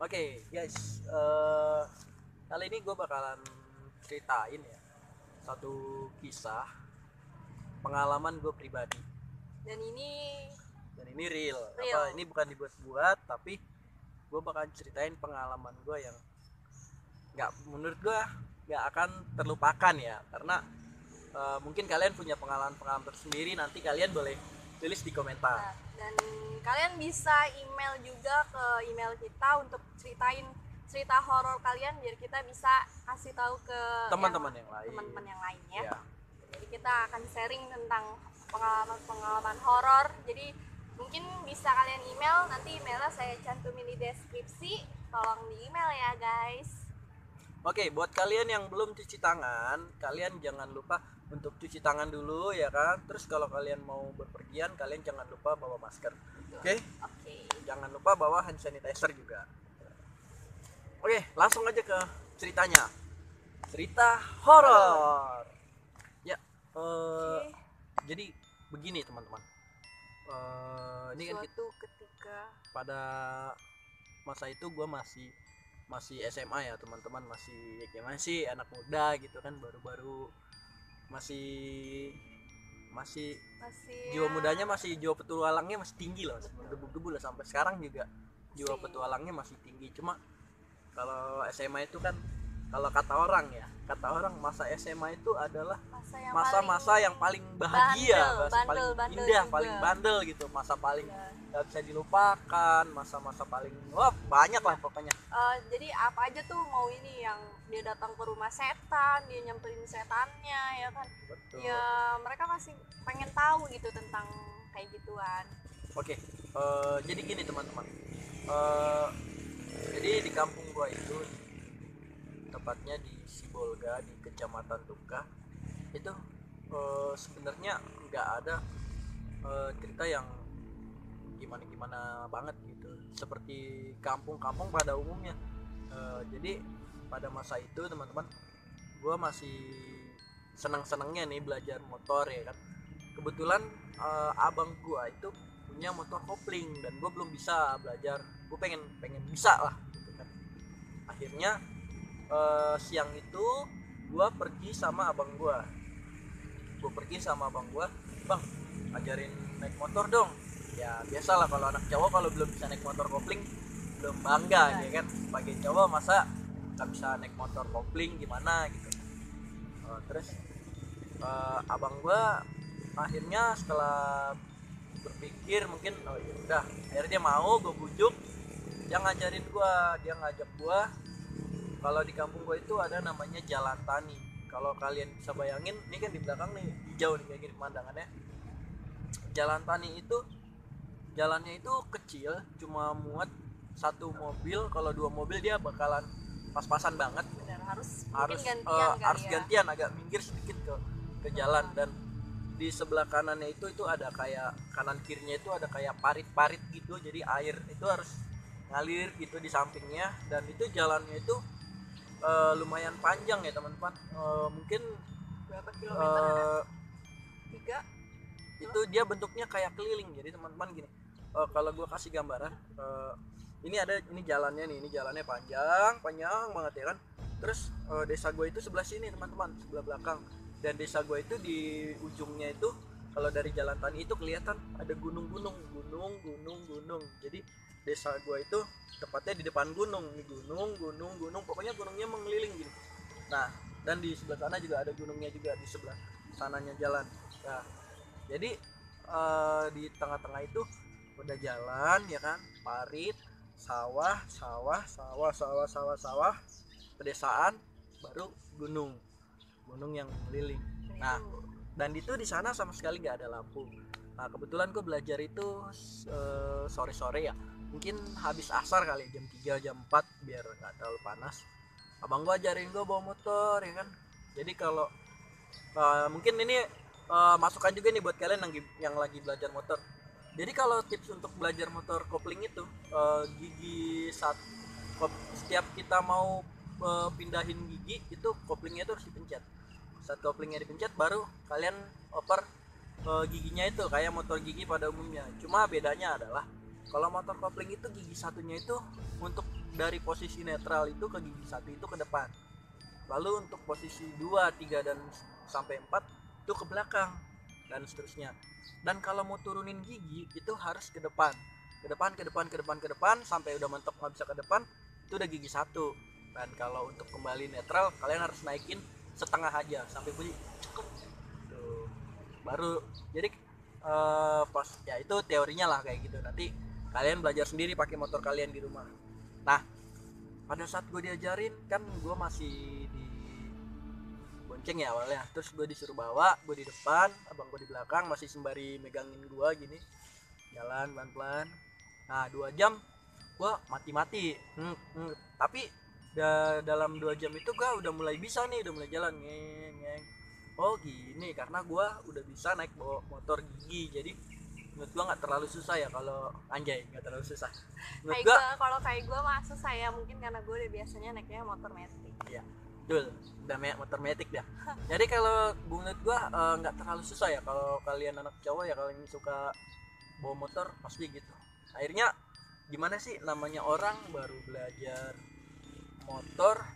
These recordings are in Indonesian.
Oke, guys, kali ini gue bakalan ceritain ya satu kisah pengalaman gue pribadi. Dan ini Dan ini real. Real. Ini bukan dibuat-buat, tapi gue bakalan ceritain pengalaman gue yang menurut gue nggak akan terlupakan ya, karena mungkin kalian punya pengalaman-pengalaman tersendiri. Nanti kalian boleh tulis di komentar. dan kalian bisa email juga ke email kita untuk ceritain cerita horor kalian biar kita bisa kasih tahu ke Teman-teman yang lain. teman-teman yang lain ya. Ya. Jadi kita akan sharing tentang pengalaman horor. Jadi mungkin bisa kalian email, nanti emailnya saya cantumin di deskripsi. Tolong di email ya guys. Oke, buat kalian yang belum cuci tangan, kalian jangan lupa untuk cuci tangan dulu ya kan. Terus kalau kalian mau berpergian, kalian jangan lupa bawa masker. Oke? Oke. Jangan lupa bawa hand sanitizer juga. Oke, langsung aja ke ceritanya. Cerita horor. Ya, Oke. jadi begini teman-teman. Ini kan Suatu ketika pada masa itu gue masih SMA ya teman-teman, masih anak muda gitu kan, baru-baru masih jiwa mudanya, masih jiwa petualangnya masih tinggi loh, debu-debu lah. Sampai sekarang juga jiwa petualangnya masih tinggi. Cuma kalau SMA itu kan, kalau kata orang masa SMA itu adalah masa-masa yang paling bahagia, paling indah, juga paling bandel gitu, masa paling gak bisa dilupakan, masa-masa paling banyak lah pokoknya. Jadi apa aja tuh, mau ini yang dia datang ke rumah setan, dia nyamperin setannya ya kan. Betul. Ya mereka masih pengen tahu gitu tentang kayak gituan. Oke, jadi gini teman-teman, jadi di kampung gua itu, tepatnya di Sibolga, di Kecamatan Tuka itu, sebenarnya nggak ada cerita yang gimana banget gitu seperti kampung-kampung pada umumnya. Jadi pada masa itu teman-teman, gue masih senang-senangnya nih belajar motor ya kan. Kebetulan abang gue itu punya motor kopling dan gue belum bisa belajar. Gue pengen bisa lah gitu kan. Akhirnya siang itu gue pergi sama abang gue. Bang, ajarin naik motor dong. Ya biasalah, kalau anak cowok kalau belum bisa naik motor kopling belum bangga ya kan. Sebagai cowok masa nggak bisa naik motor kopling gimana gitu. Terus abang gua akhirnya setelah berpikir mungkin udah, akhirnya dia mau, gue bujuk, dia ngajak gua. Kalau di kampung gua itu ada namanya Jalan Tani. Kalau kalian bisa bayangin, ini kan di belakang nih hijau nih kayak gini pemandangannya. Jalan Tani itu jalannya itu kecil, cuma muat satu mobil. Kalau dua mobil dia bakalan pas-pasan banget. Benar, harus gantian, agak minggir sedikit ke jalan. Dan di sebelah kanannya itu ada kayak, kanan kirinya itu ada kayak parit-parit gitu, jadi air itu harus ngalir gitu di sampingnya. Dan itu jalannya itu lumayan panjang ya teman-teman, mungkin berapa kilometer? 3. Itu dia bentuknya kayak keliling. Jadi teman-teman gini, kalau gue kasih gambaran, ini jalannya panjang banget ya kan. Terus desa gue itu sebelah sini teman-teman, sebelah belakang. Dan desa gue itu di ujungnya itu, kalau dari Jalan Tani itu kelihatan ada gunung. Jadi desa gue itu tepatnya di depan gunung, pokoknya gunungnya mengeliling gitu. Nah, dan di sebelah sana juga ada gunungnya juga, di sebelah sananya jalan. Nah, jadi di tengah-tengah itu udah jalan ya kan, parit, sawah, pedesaan, baru gunung yang mengeliling. Nah, dan itu di sana sama sekali nggak ada lampu. Nah, kebetulan gue belajar itu sore-sore ya, mungkin habis asar kali, jam 3 jam 4 biar nggak terlalu panas. Abang gue ajarin gue bawa motor ya kan. Jadi kalau mungkin ini masukan juga nih buat kalian yang lagi belajar motor. Jadi kalau tips untuk belajar motor kopling itu, setiap kita mau pindahin gigi itu, koplingnya itu harus dipencet. Saat koplingnya dipencet baru kalian oper giginya itu kayak motor gigi pada umumnya. Cuma bedanya adalah kalau motor kopling itu gigi satunya itu untuk dari posisi netral itu ke gigi 1 itu ke depan. Lalu untuk posisi 2, 3 dan sampai 4 itu ke belakang dan seterusnya. Dan kalau mau turunin gigi itu harus ke depan. Ke depan, ke depan, ke depan, ke depan sampai udah mentok nggak bisa ke depan, itu udah gigi 1. Dan kalau untuk kembali netral kalian harus naikin setengah aja sampai bunyi cukup. Tuh. Baru jadi pas ya itu teorinya lah kayak gitu. Nanti kalian belajar sendiri pakai motor kalian di rumah. Nah, pada saat gue diajarin kan gue masih di bonceng ya awalnya, terus gue disuruh bawa, gue di depan, abang gue di belakang masih sembari megangin gue gini, jalan pelan-pelan. Nah 2 jam gue mati-mati, tapi dalam 2 jam itu gue udah mulai bisa nih, udah mulai jalan ngeng. Oh gini, karena gue udah bisa naik bawa motor gigi, jadi menurut gue nggak terlalu susah ya. Kalau anjay nggak terlalu susah menurut gue. Kalau kayak gue mah susah ya, mungkin karena gue udah biasanya naiknya motor metik. Iya betul, udah motor metik dah. Jadi kalau menurut gue nggak terlalu susah ya kalau kalian anak cowok ya, kalau yang suka bawa motor pasti gitu. Akhirnya gimana sih, namanya orang baru belajar motor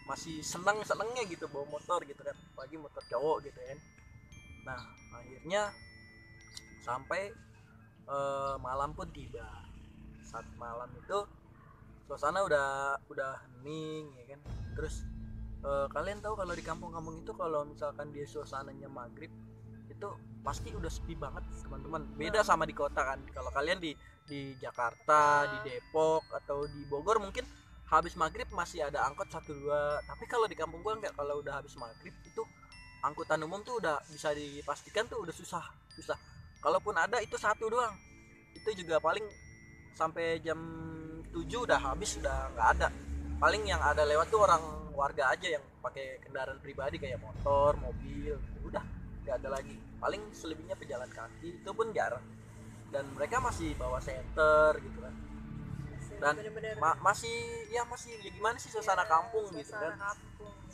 masih senengnya gitu bawa motor gitu kan, apalagi motor cowok gitu kan. Nah akhirnya sampai malam pun tiba. Saat malam itu suasana udah hening ya kan. Terus kalian tahu kalau di kampung-kampung itu kalau misalkan dia suasananya maghrib itu pasti udah sepi banget teman-teman. Beda sama di kota kan. Kalau kalian di Jakarta, di Depok atau di Bogor mungkin habis maghrib masih ada angkot 1-2. Tapi kalau di kampung gua enggak, kalau udah habis maghrib itu angkutan umum tuh udah bisa dipastikan tuh udah susah. Kalaupun ada itu 1 doang, itu juga paling sampai jam 7 udah habis, udah nggak ada. Paling yang ada lewat tuh orang warga aja yang pakai kendaraan pribadi kayak motor, mobil, udah nggak ada lagi. Paling selebihnya pejalan kaki, itu pun jarang. Dan mereka masih bawa senter gitu kan. Dan masih ya gimana sih suasana kampung gitu kan.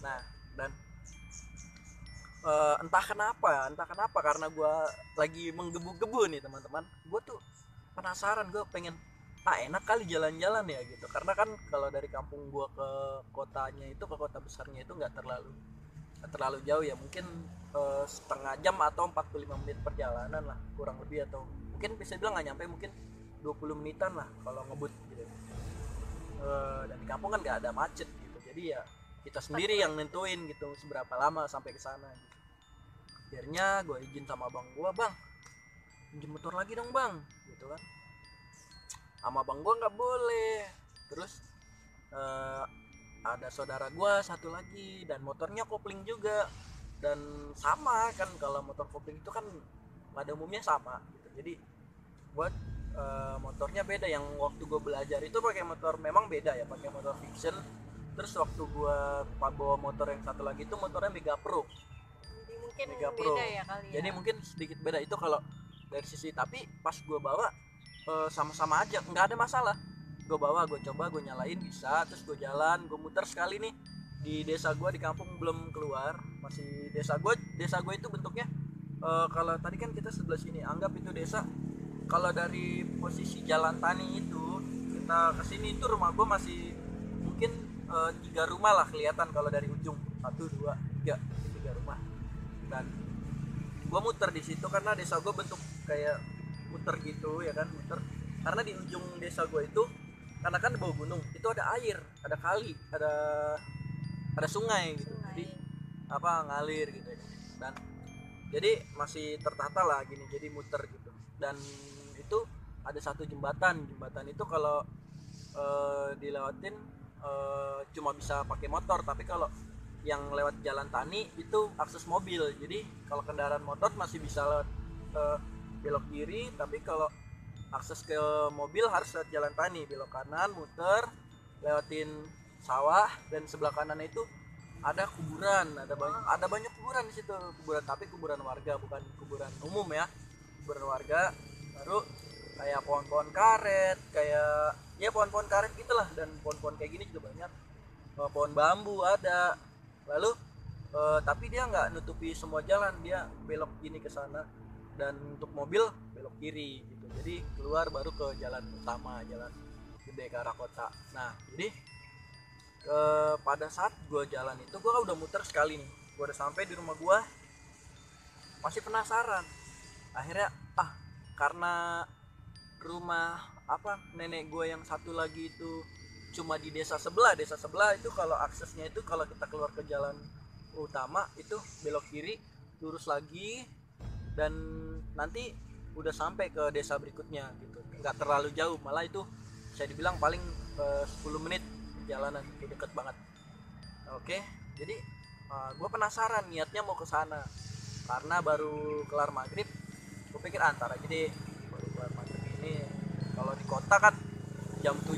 Nah dan entah kenapa karena gue lagi menggebu-gebu nih teman-teman, gue tuh penasaran, gue pengen enak kali jalan-jalan ya gitu. Karena kan kalau dari kampung gue ke kotanya itu, ke kota besarnya itu nggak terlalu jauh ya, mungkin setengah jam atau 45 menit perjalanan lah kurang lebih, atau mungkin bisa bilang nggak nyampe, mungkin 20 menitan lah kalau ngebut gitu. Dan di kampung kan nggak ada macet gitu, jadi ya kita sendiri yang nentuin gitu seberapa lama sampai ke sana gitu. Akhirnya gue izin sama abang gue, bang pinjam motor lagi dong bang gitu kan. Sama abang gue nggak boleh. Terus ada saudara gue satu lagi dan motornya kopling juga, dan sama kan kalau motor kopling itu kan pada umumnya sama gitu. Jadi buat motornya beda. Yang waktu gue belajar itu pakai motor memang beda ya, pakai motor fiction. Terus waktu gue bawa motor yang satu lagi itu motornya Mega Pro. Jadi mungkin Mega Pro. beda ya kali ya. Jadi mungkin sedikit beda itu kalau dari sisi, tapi pas gue bawa sama-sama aja, nggak ada masalah. Gue bawa, gue coba, gue nyalain bisa. Terus gue jalan, gue muter sekali nih di desa gue, di kampung belum keluar, masih desa gue itu bentuknya kalau tadi kan kita sebelah sini, anggap itu desa. Kalau dari posisi jalan tani itu kita kesini itu rumah gue masih mungkin 3 rumah lah kelihatan kalau dari ujung, 1, 2, 3 rumah. Dan gue muter di situ karena desa gue bentuk kayak muter gitu ya kan, muter karena di ujung desa gue itu, karena kan di bawah gunung itu ada air, ada kali, ada sungai gitu. Jadi ngalir gitu ya. Dan jadi masih tertata lah gini, jadi muter gitu. Dan itu ada satu jembatan itu kalau dilewatin cuma bisa pakai motor, tapi kalau yang lewat jalan tani itu akses mobil. Jadi kalau kendaraan motor masih bisa lewat belok kiri, tapi kalau akses ke mobil harus lewat jalan tani, belok kanan, muter, lewatin sawah, dan sebelah kanan itu ada kuburan, ada banyak kuburan di situ, kuburan, tapi kuburan warga, bukan kuburan umum ya, kuburan warga. Baru kayak pohon-pohon karet, kayak ya pohon-pohon karet gitulah, dan pohon-pohon kayak gini juga banyak, pohon bambu ada. Lalu tapi dia nggak nutupi semua jalan, dia belok gini ke sana, dan untuk mobil belok kiri gitu. Jadi keluar baru ke jalan utama, jalan gede ke arah kota. Nah jadi pada saat gue jalan itu gue udah muter sekali nih, gue udah sampai di rumah gue, masih penasaran. Akhirnya karena rumah nenek gue yang satu lagi itu cuma di desa sebelah itu kalau aksesnya itu kalau kita keluar ke jalan utama itu belok kiri lurus lagi dan nanti udah sampai ke desa berikutnya gitu, nggak terlalu jauh, malah itu saya dibilang paling 10 menit jalanan, itu deket banget. Oke, jadi gue penasaran niatnya mau ke sana karena baru kelar maghrib. Gue pikir antar aja deh, baru kelar maghrib ini kalau di kota kan jam 7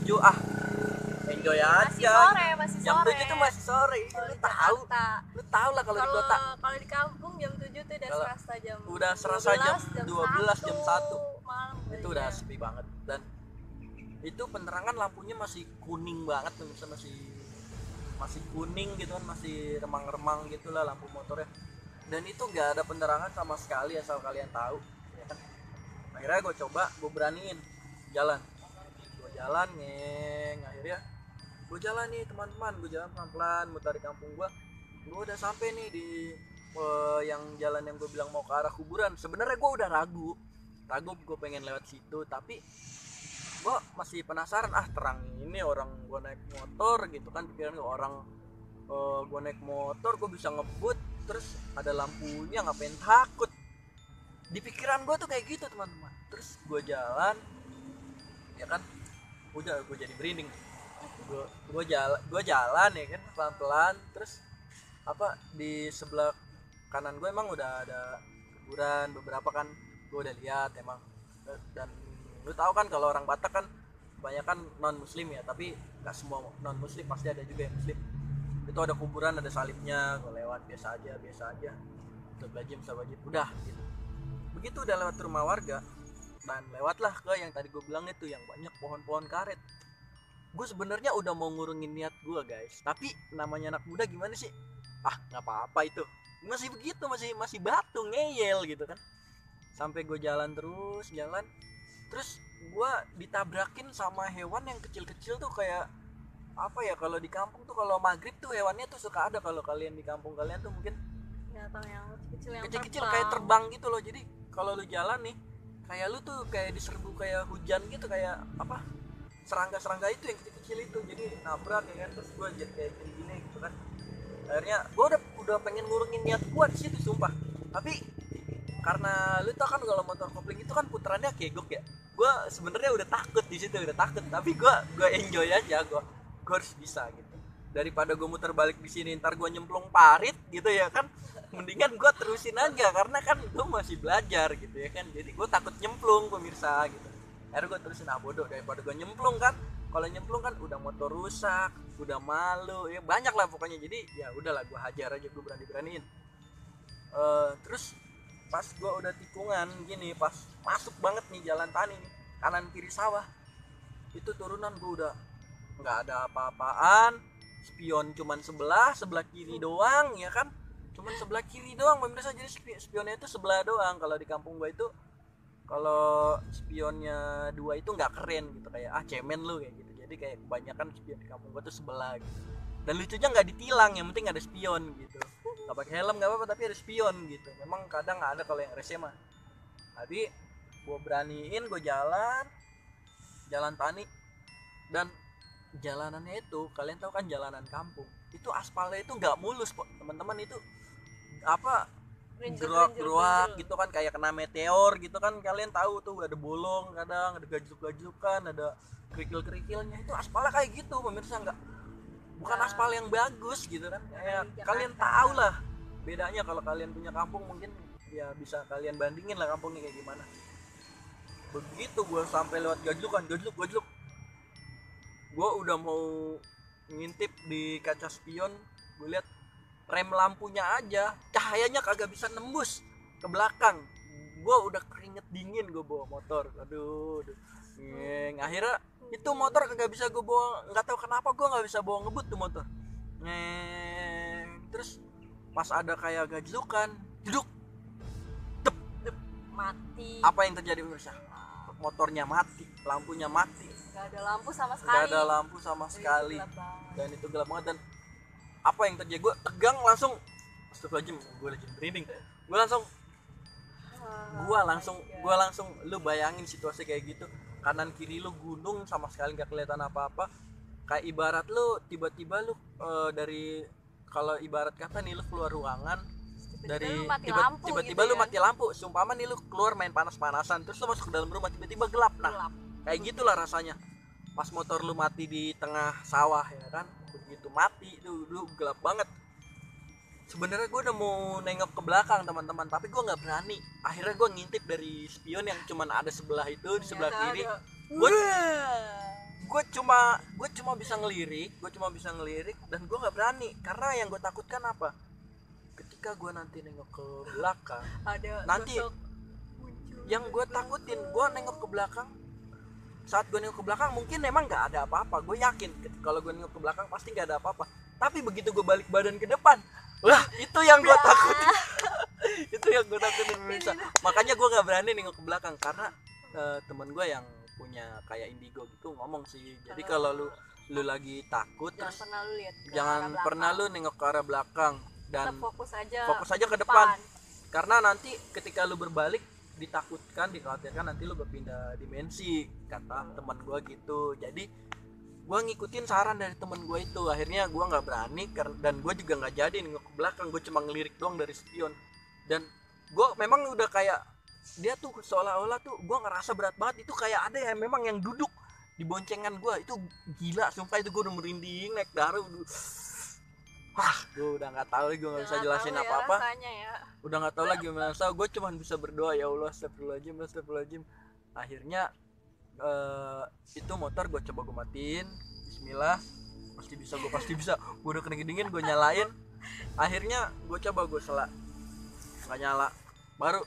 enjoy aja. Masih Jam sore. 7 tuh masih sore. Lu tahu lah kalau di kota. Kalau di kampung jam 7 tuh udah serasa jam 12 jam 1 malam. Itu udah sepi banget, dan itu penerangan lampunya masih kuning banget, masih kuning gitu kan, masih remang-remang gitulah lampu motornya, dan itu nggak ada penerangan sama sekali, asal kalian tahu ya kan. Akhirnya gue beraniin jalan, akhirnya gue jalan nih teman-teman, gue jalan pelan-pelan mutar di kampung gue udah sampai nih di yang jalan yang gue bilang mau ke arah kuburan. Sebenarnya gue udah ragu gue pengen lewat situ, tapi gue masih penasaran, terang ini orang gue naik motor gitu kan, pikiran gue orang gue naik motor gue bisa ngebut terus ada lampunya, ngapain takut, di pikiran gue tuh kayak gitu teman-teman. Terus gue jalan ya kan, udah gue jadi merinding, gue jalan ya kan pelan-pelan. Terus di sebelah kanan gue emang udah ada kuburan beberapa kan, gue udah lihat emang. Dan lu tahu kan kalau orang Batak kan kebanyakan non muslim ya, tapi nggak semua non muslim, pasti ada juga yang muslim. Itu ada kuburan, ada salibnya, gue lewat biasa aja Astagfirullahaladzim, udah gitu. Begitu udah lewat rumah warga dan lewatlah ke yang tadi gue bilang itu yang banyak pohon-pohon karet. Gue sebenarnya udah mau ngurungin niat gue guys, tapi namanya anak muda gimana sih, nggak apa-apa itu, masih begitu, masih batu ngeyel gitu kan. Sampai gue jalan terus gue ditabrakin sama hewan yang kecil-kecil tuh, kayak kalau di kampung tuh kalau maghrib tuh hewannya tuh suka ada, kalau kalian di kampung kalian tuh mungkin yang kecil-kecil kayak terbang gitu loh. Jadi kalau lu jalan nih kayak lu tuh kayak diserbu kayak hujan gitu, kayak serangga itu yang kecil-kecil itu, jadi nabrak ya kan. Terus gue jadi kayak gini gitu kan. Akhirnya gue udah pengen ngurungin niat gue di situ sumpah, tapi karena lu tau kan kalau motor kopling itu kan putarannya kegok ya, gue sebenarnya udah takut di situ, tapi gue enjoy aja, gue harus bisa gitu. Daripada gue muter balik di sini ntar gue nyemplung parit gitu ya kan, mendingan gue terusin aja karena kan gue masih belajar gitu ya kan. Jadi gue takut nyemplung pemirsa gitu. Akhirnya gue terusin, bodoh daripada gue nyemplung kan. Kalau nyemplung kan udah motor rusak, udah malu ya, banyak lah pokoknya. Jadi ya udahlah, gue hajar aja, gue beraniin. Terus pas gue udah tikungan gini, pas masuk banget nih jalan tani nih, kanan kiri sawah, itu turunan gue udah nggak ada apa-apaan, spion cuman sebelah kiri doang ya kan, cuman sebelah kiri doang pemirsa. Jadi spionnya itu sebelah doang. Kalau di kampung gue itu kalau spionnya dua itu nggak keren gitu, kayak cemen lu kayak gitu. Jadi kayak kebanyakan spion di kampung gue tuh sebelah gitu. Dan lucunya nggak ditilang, yang penting ada spion gitu, nggak pakai helm nggak apa-apa tapi ada spion gitu. Memang kadang nggak ada kalau yang rese mah. Tadi gue beraniin, gue jalan tani, dan jalanannya itu kalian tahu kan jalanan kampung itu aspalnya itu nggak mulus kok teman-teman, itu gerak gitu kan, kayak kena meteor gitu kan. Kalian tahu tuh ada bolong, kadang ada gajuk-gajukan, ada kerikil-kerikilnya. Itu aspalnya kayak gitu pemirsa, bukan aspal yang bagus gitu kan. Kayak kalian tahu lah bedanya, kalau kalian punya kampung mungkin ya bisa kalian bandingin lah kampungnya kayak gimana. Begitu gue sampai lewat gajluk, gue udah mau ngintip di kaca spion, gue lihat rem lampunya aja cahayanya kagak bisa nembus ke belakang. Gue udah keringet dingin, gue bawa motor, aduh. Akhirnya itu motor kagak bisa gue bawa, nggak tahu kenapa gue nggak bisa bawa ngebut tuh motor. Terus pas ada kayak gajlukan, duduk, mati. Apa yang terjadi pemirsa? Motornya mati, lampunya mati. nggak ada lampu sama sekali. Nggak ada lampu sama sekali. Gelap banget. Dan itu gelap banget. Dan apa yang terjadi, gue tegang langsung. Astagfirullahaladzim, gue lagi merinding. Gue langsung lu bayangin situasi kayak gitu, kanan kiri lu gunung sama sekali nggak kelihatan apa-apa. Kayak ibarat lu tiba-tiba lu dari, kalau ibarat kata nih lu keluar ruangan dari tiba-tiba gitu lu mati lampu, sumpama nih lu keluar main panas-panasan terus lu masuk ke dalam rumah tiba-tiba gelap. Nah, kayak gitulah rasanya pas motor lu mati di tengah sawah ya kan. Begitu mati lu gelap banget. Sebenarnya gue udah mau nengok ke belakang teman-teman, tapi gue nggak berani. Akhirnya gue ngintip dari spion yang cuman ada sebelah itu, di sebelah kiri. Gue cuma bisa ngelirik, dan gue nggak berani karena yang gue takutkan apa? Ketika gue nanti nengok ke belakang, nanti yang gue takutin, gue nengok ke belakang. Saat gue nengok ke belakang mungkin memang nggak ada apa-apa. Gue yakin kalau gue nengok ke belakang pasti nggak ada apa-apa. Tapi begitu gue balik badan ke depan, wah itu yang gue takutin. Itu yang gue takutin pemirsa. Makanya gue nggak berani nengok ke belakang karena teman gue yang punya kayak indigo gitu ngomong sih. Jadi kalau lu lagi takut, jangan pernah lu nengok ke arah belakang dan fokus aja ke depan. Karena nanti ketika lu berbalik dikhawatirkan nanti lu berpindah dimensi, kata teman gue gitu. Jadi gue ngikutin saran dari temen gue itu. Akhirnya gue nggak berani dan gue juga nggak jadi nengok ke belakang. Gue cuma ngelirik doang dari spion. Dan gue memang udah kayak dia tuh seolah-olah tuh gue ngerasa berat banget. Itu kayak ada yang memang yang duduk di boncengan gue. Itu gila sumpah, itu gue udah merinding naik darah. Gue udah nggak tahu lagi, gue nggak bisa jelasin apa-apa ya. Udah nggak tahu lagi gimana. Gue cuma bisa berdoa, ya Allah astagfirullahaladzim. Akhirnya itu motor gue coba gue matiin, bismillah, pasti bisa. Gue udah kena dingin, gue nyalain. Akhirnya gue coba gue sela, nggak nyala. Baru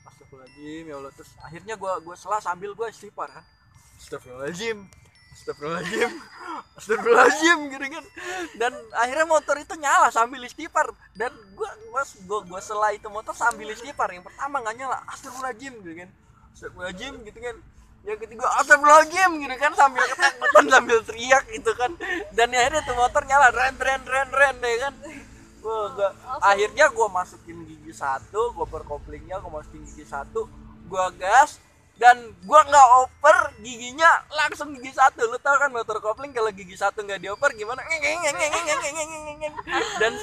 astagfirullahaladzim ya Allah. Terus akhirnya gue sela sambil gue istighfar kan, astagfirullahaladzim gitu kan. Dan akhirnya motor itu nyala sambil istighfar. Dan gue sela itu motor sambil istighfar. Yang pertama nggak nyala, astagfirullahaladzim gitu kan. Yang ketiga astagfirullahaladzim gitu kan, sambil ketakutan sambil teriak gitu kan. Dan akhirnya tuh motor nyala ren ya kan. Akhirnya gue masukin gigi satu, gue berkoplingnya, gue masukin gigi satu, gue gas. Dan gue nggak oper giginya, langsung gigi satu. Lu tau kan motor kopling kalau gigi satu nggak dioper gimana? Dan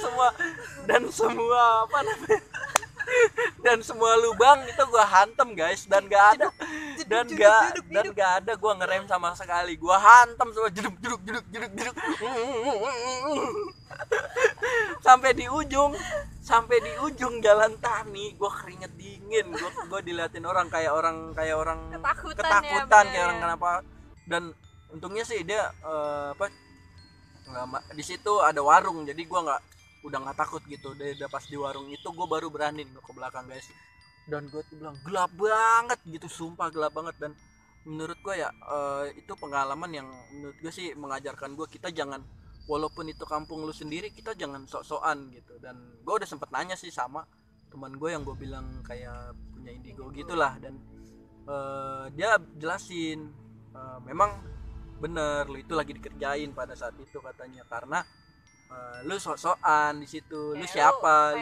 semua apa namanya? Dan semua lubang itu gue hantem guys. Dan nggak ada gue ngerem sama sekali. Gue hantem semua jeduk. Sampai di ujung jalan tani, gue keringet dingin. Gue diliatin orang kayak orang ketakutan ya, kayak orang kenapa. Dan untungnya sih dia di situ ada warung, jadi gue udah nggak takut gitu. Udah pas di warung itu gue baru berani nengok ke belakang guys. Dan gue tuh bilang gelap banget gitu, sumpah gelap banget. Dan menurut gue ya itu pengalaman yang menurut gue sih mengajarkan gue, kita jangan, walaupun itu kampung lu sendiri, kita jangan sok-sokan gitu. Dan gue udah sempet nanya sih sama teman gue yang gue bilang kayak punya indigo gitulah. Dan dia jelasin memang bener lu itu lagi dikerjain pada saat itu katanya, karena lu sok-sokan di situ. Lu siapa?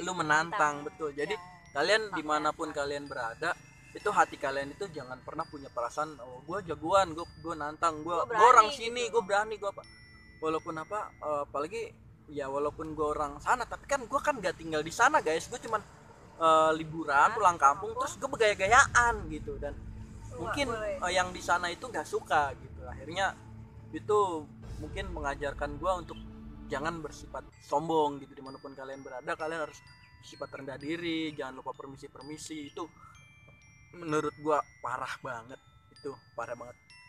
Lu menantang betul. Jadi kalian dimanapun kalian berada, itu hati kalian itu jangan pernah punya perasaan gue jagoan, gue nantang, gue orang sini, gue berani, gue apa. Walaupun apa, apalagi ya walaupun gue orang sana, tapi kan gue kan gak tinggal di sana guys. Gue cuman liburan pulang kampung, terus gue bergaya-gayaan gitu. Dan mungkin yang di sana itu gak suka gitu. Akhirnya itu mungkin mengajarkan gue untuk jangan bersifat sombong gitu. Dimanapun kalian berada, kalian harus sifat rendah diri, jangan lupa permisi. Itu menurut gue parah banget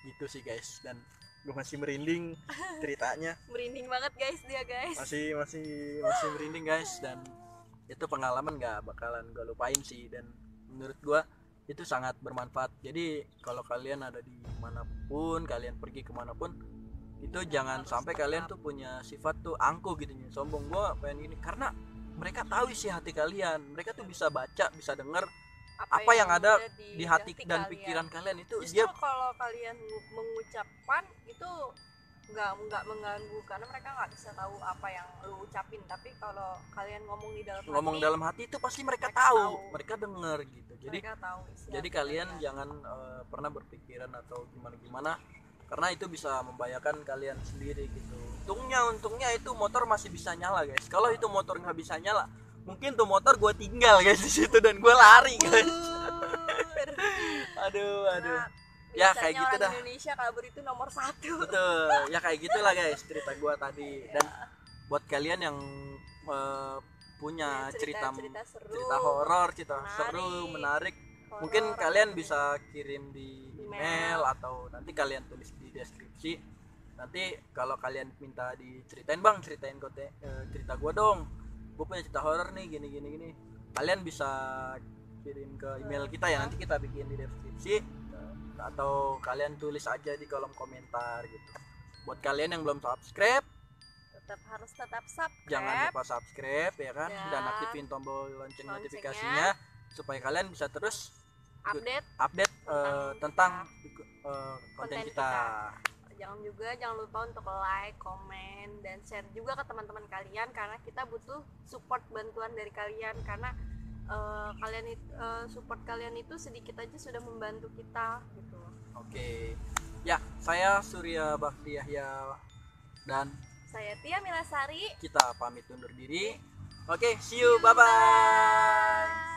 gitu sih guys. Dan gue masih merinding ceritanya. Merinding banget guys dia guys. Masih merinding guys. Dan itu pengalaman gak bakalan gue lupain sih. Dan menurut gue itu sangat bermanfaat. Jadi kalau kalian ada di manapun, kalian pergi kemanapun, itu jangan sampai kalian tuh punya sifat tuh angkuh gitu, sombong, gue pengen gini. Karena mereka tahu isi hati kalian, mereka tuh bisa baca, bisa denger apa yang ada di di hati dan kalian. pikiran kalian itu Justru dia kalau kalian mengucapkan itu nggak mengganggu karena mereka nggak bisa tahu apa yang lu ucapin, tapi kalau kalian ngomong di dalam ngomong hati, dalam hati itu pasti mereka mereka tahu, tahu. mereka denger gitu. mereka tahu isi Jadi hati kalian jangan pernah berpikiran atau gimana karena itu bisa membahayakan kalian sendiri gitu. Untungnya itu motor masih bisa nyala guys. Kalau itu motor nggak bisa nyala, mungkin tuh motor gue tinggal guys di situ dan gue lari guys. aduh Nah, ya biasanya kayak gitu orang dah. Indonesia kabur itu nomor 1. Betul ya, kayak gitulah guys cerita gue tadi. Dan buat kalian yang punya cerita seru, horor, cerita menarik, seru menarik, horor, mungkin kalian bisa kirim di email email. atau nanti kalian tulis di deskripsi. Nanti kalau kalian minta diceritain, bang ceritain cerita gue dong, gue punya cerita horor nih gini, kalian bisa kirim ke email kita ya, nanti kita bikin di deskripsi, atau kalian tulis aja di kolom komentar gitu. Buat kalian yang belum subscribe, harus tetap subscribe, jangan lupa subscribe ya kan, dan aktifin tombol lonceng notifikasinya supaya kalian bisa terus update tentang konten kita. Jangan lupa untuk like, komen, dan share juga ke teman-teman kalian karena kita butuh support bantuan dari kalian, karena support kalian itu sedikit aja sudah membantu kita gitu. Oke. Ya, saya Surya Bakti Yahya dan saya Tia Milasari. Kita pamit undur diri. Oke, see you, bye bye.